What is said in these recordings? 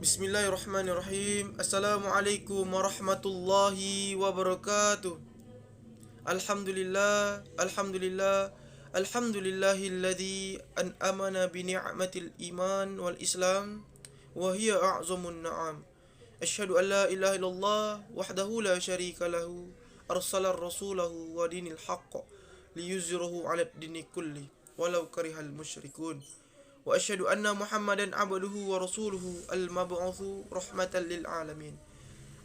Bismillahirrahmanirrahim. Assalamualaikum warahmatullahi wabarakatuh. Alhamdulillah, alhamdulillah, alhamdulillahilladzi an'amana bi ni'matil iman wal islam wa hiya a'zamun na'am. Asyhadu an la ilaha illallah wahdahu la syarika lahu arsala rasulahu wa dinil haqq liyuzhirahu 'ala dini kulli walau karihal musyrikun. Wa asyhadu anna Muhammadan abduhu wa rasuluhu al-mab'utsu rahmatan lil alamin.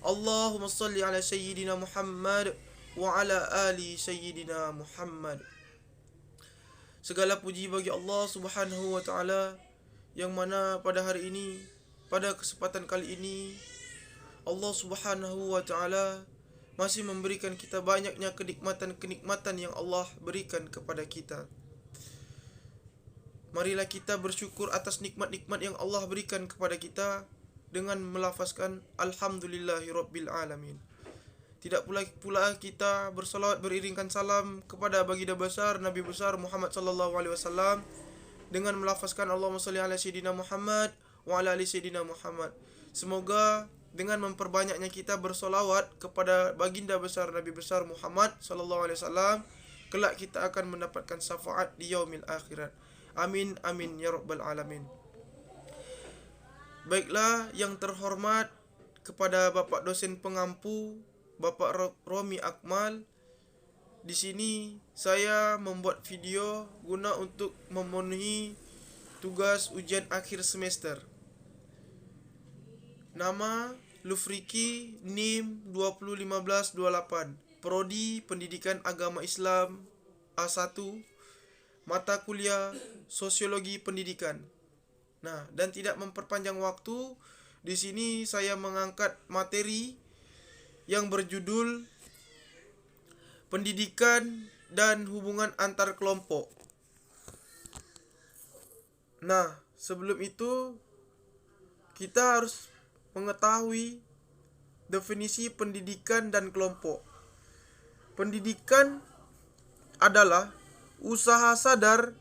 Allahumma salli ala sayyidina Muhammad wa ala ali sayyidina Muhammad. Segala puji bagi Allah Subhanahu wa taala yang mana pada hari ini, pada kesempatan kali ini, Allah Subhanahu wa taala masih memberikan kita banyaknya kenikmatan-kenikmatan yang Allah berikan kepada kita. Marilah kita bersyukur atas nikmat-nikmat yang Allah berikan kepada kita dengan melafazkan Alhamdulillahirabbil alamin. Tidak pula kita bersalawat beriringkan salam kepada baginda besar Nabi besar Muhammad sallallahu alaihi wasallam dengan melafazkan Allahumma shalli ala sayyidina Muhammad wa ala ali sayyidina Muhammad. Semoga dengan memperbanyaknya kita bersolawat kepada baginda besar Nabi besar Muhammad sallallahu alaihi wasallam, kelak kita akan mendapatkan syafaat di yaumil akhirat. Amin amin ya rabbal alamin. Baiklah yang terhormat kepada Bapak dosen pengampu Bapak Romi Akmal. Di sini saya membuat video guna untuk memenuhi tugas ujian akhir semester. Nama Lufriki NIM 201528, Prodi Pendidikan Agama Islam A1, mata kuliah Sosiologi Pendidikan. Nah, dan tidak memperpanjang waktu, di sini saya mengangkat materi yang berjudul Pendidikan dan Hubungan Antar Kelompok. Nah, sebelum itu kita harus mengetahui definisi pendidikan dan kelompok. Pendidikan adalah usaha sadar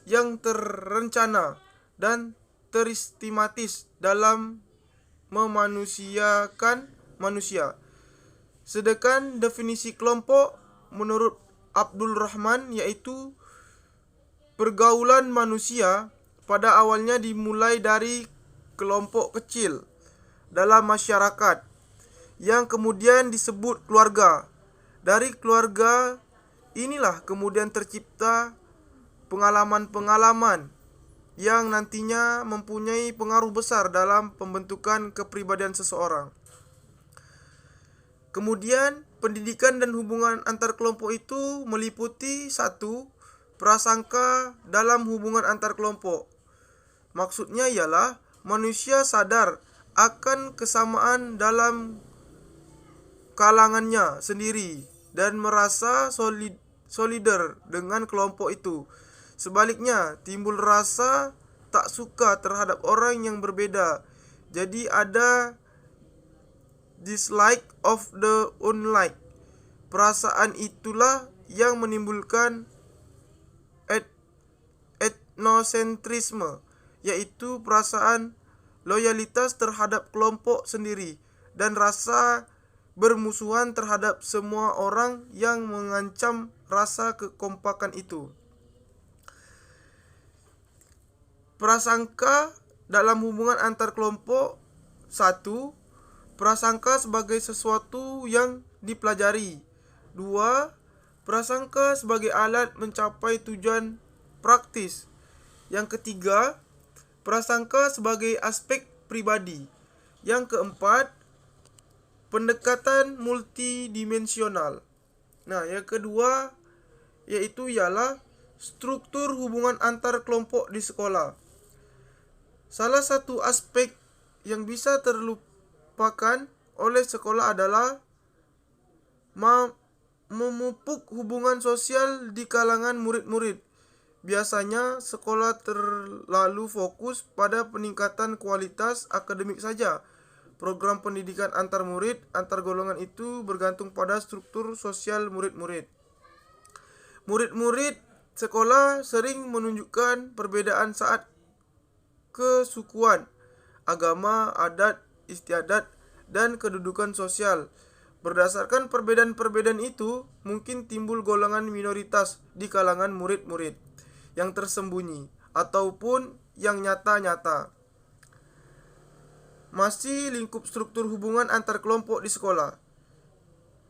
yang terencana dan tersistematis dalam memanusiakan manusia. Sedangkan definisi kelompok menurut Abdul Rahman yaitu pergaulan manusia pada awalnya dimulai dari kelompok kecil dalam masyarakat yang kemudian disebut keluarga. Dari keluarga inilah kemudian tercipta pengalaman-pengalaman yang nantinya mempunyai pengaruh besar dalam pembentukan kepribadian seseorang. Kemudian pendidikan dan hubungan antar kelompok itu meliputi 1. Prasangka dalam hubungan antar kelompok. Maksudnya ialah manusia sadar akan kesamaan dalam kalangannya sendiri dan merasa solider dengan kelompok itu. Sebaliknya, timbul rasa tak suka terhadap orang yang berbeda. Jadi ada dislike of the unlike. Perasaan itulah yang menimbulkan etnosentrisme, yaitu perasaan loyalitas terhadap kelompok sendiri dan rasa bermusuhan terhadap semua orang yang mengancam rasa kekompakan itu. Prasangka dalam hubungan antar kelompok. 1. Prasangka sebagai sesuatu yang dipelajari. 2. Prasangka sebagai alat mencapai tujuan praktis. Yang ketiga, prasangka sebagai aspek pribadi. Yang keempat, pendekatan multidimensional. Nah, yang kedua yaitu ialah struktur hubungan antar kelompok di sekolah. Salah satu aspek yang bisa terlupakan oleh sekolah adalah memupuk hubungan sosial di kalangan murid-murid. Biasanya sekolah terlalu fokus pada peningkatan kualitas akademik saja. Program pendidikan antar murid, antar golongan itu bergantung pada struktur sosial murid-murid. Murid-murid sekolah sering menunjukkan perbedaan saat kesukuan agama, adat istiadat, dan kedudukan sosial. Berdasarkan perbedaan-perbedaan itu, mungkin timbul golongan minoritas di kalangan murid-murid yang tersembunyi ataupun yang nyata-nyata. Masih lingkup struktur hubungan antar kelompok di sekolah.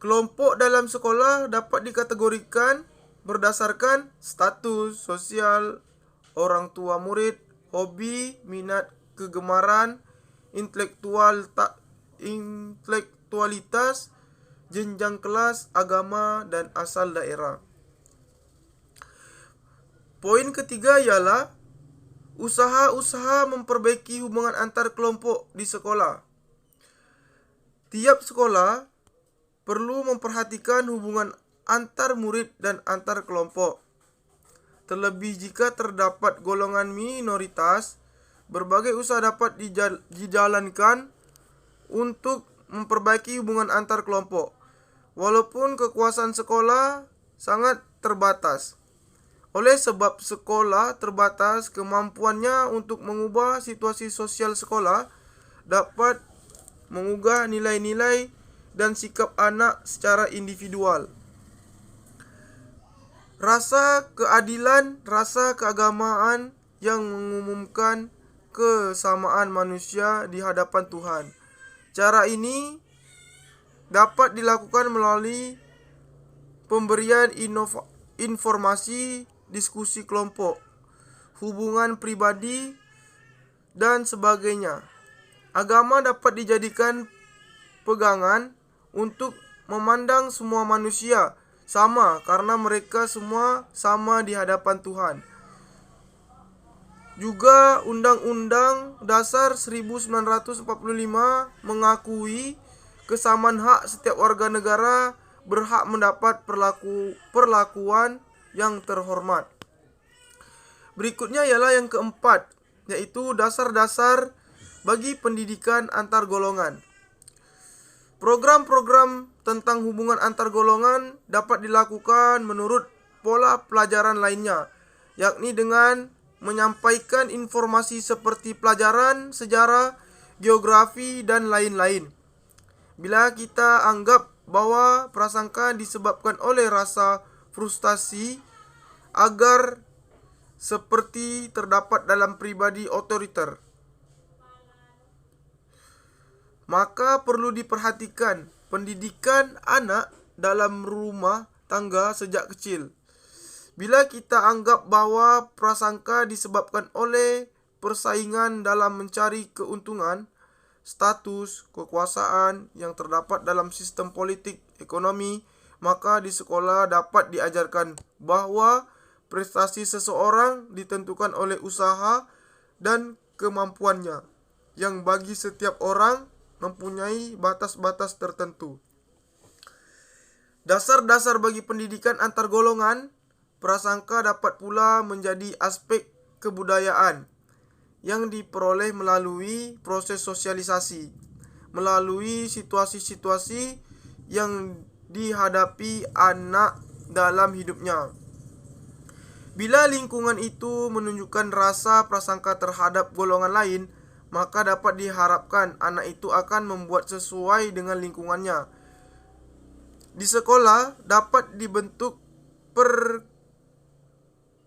Kelompok dalam sekolah dapat dikategorikan berdasarkan status sosial orang tua murid, hobi, minat, kegemaran, intelektualitas, jenjang kelas, agama, dan asal daerah. Poin ketiga ialah usaha-usaha memperbaiki hubungan antar kelompok di sekolah. Tiap sekolah perlu memperhatikan hubungan antar murid dan antar kelompok. Terlebih jika terdapat golongan minoritas, berbagai usaha dapat dijalankan untuk memperbaiki hubungan antar kelompok. Walaupun kekuasaan sekolah sangat terbatas. Oleh sebab sekolah terbatas, kemampuannya untuk mengubah situasi sosial sekolah dapat mengubah nilai-nilai dan sikap anak secara individual. Rasa keadilan, rasa keagamaan yang mengumumkan kesamaan manusia di hadapan Tuhan. Cara ini dapat dilakukan melalui pemberian informasi, diskusi kelompok, hubungan pribadi, dan sebagainya. Agama dapat dijadikan pegangan untuk memandang semua manusia sama karena mereka semua sama di hadapan Tuhan. Juga Undang-Undang Dasar 1945 mengakui kesamaan hak setiap warga negara berhak mendapat perlakuan yang terhormat. Berikutnya ialah yang keempat, yaitu dasar-dasar bagi pendidikan antar golongan. Program-program tentang hubungan antar golongan dapat dilakukan menurut pola pelajaran lainnya, yakni dengan menyampaikan informasi seperti pelajaran sejarah, geografi, dan lain-lain. Bila kita anggap bahwa prasangka disebabkan oleh rasa frustasi agar seperti terdapat dalam pribadi otoriter, maka perlu diperhatikan pendidikan anak dalam rumah tangga sejak kecil. Bila kita anggap bahwa prasangka disebabkan oleh persaingan dalam mencari keuntungan, status, kekuasaan yang terdapat dalam sistem politik, ekonomi, maka di sekolah dapat diajarkan bahwa prestasi seseorang ditentukan oleh usaha dan kemampuannya, yang bagi setiap orang mempunyai batas-batas tertentu. Dasar-dasar bagi pendidikan antar golongan, prasangka dapat pula menjadi aspek kebudayaan yang diperoleh melalui proses sosialisasi, melalui situasi-situasi yang dihadapi anak dalam hidupnya. Bila lingkungan itu menunjukkan rasa prasangka terhadap golongan lain, maka dapat diharapkan anak itu akan membuat sesuai dengan lingkungannya. Di sekolah dapat dibentuk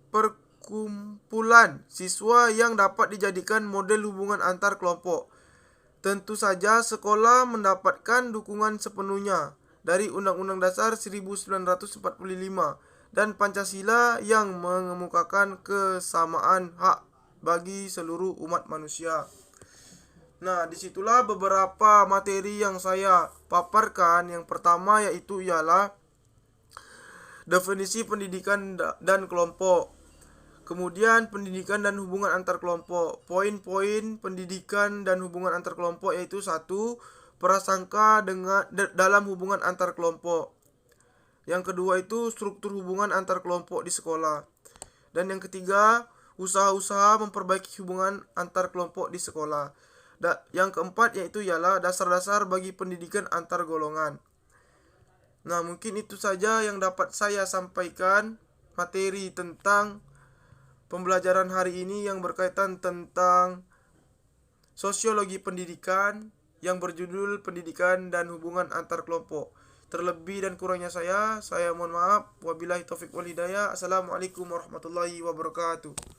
perkumpulan siswa yang dapat dijadikan model hubungan antar kelompok. Tentu saja sekolah mendapatkan dukungan sepenuhnya dari Undang-Undang Dasar 1945 dan Pancasila yang mengemukakan kesamaan hak bagi seluruh umat manusia. Nah, disitulah beberapa materi yang saya paparkan. Yang pertama ialah definisi pendidikan dan kelompok. Kemudian pendidikan dan hubungan antar kelompok. Poin-poin pendidikan dan hubungan antar kelompok yaitu 1. Prasangka dalam hubungan antar kelompok. Yang kedua itu struktur hubungan antar kelompok di sekolah. Dan yang ketiga, usaha-usaha memperbaiki hubungan antar kelompok di sekolah. Yang keempat ialah dasar-dasar bagi pendidikan antar golongan. Nah, mungkin itu saja yang dapat saya sampaikan materi tentang pembelajaran hari ini yang berkaitan tentang Sosiologi Pendidikan yang berjudul Pendidikan dan Hubungan Antar Kelompok. Terlebih dan kurangnya saya mohon maaf. Wabillahi taufik wal hidayah. Assalamualaikum warahmatullahi wabarakatuh.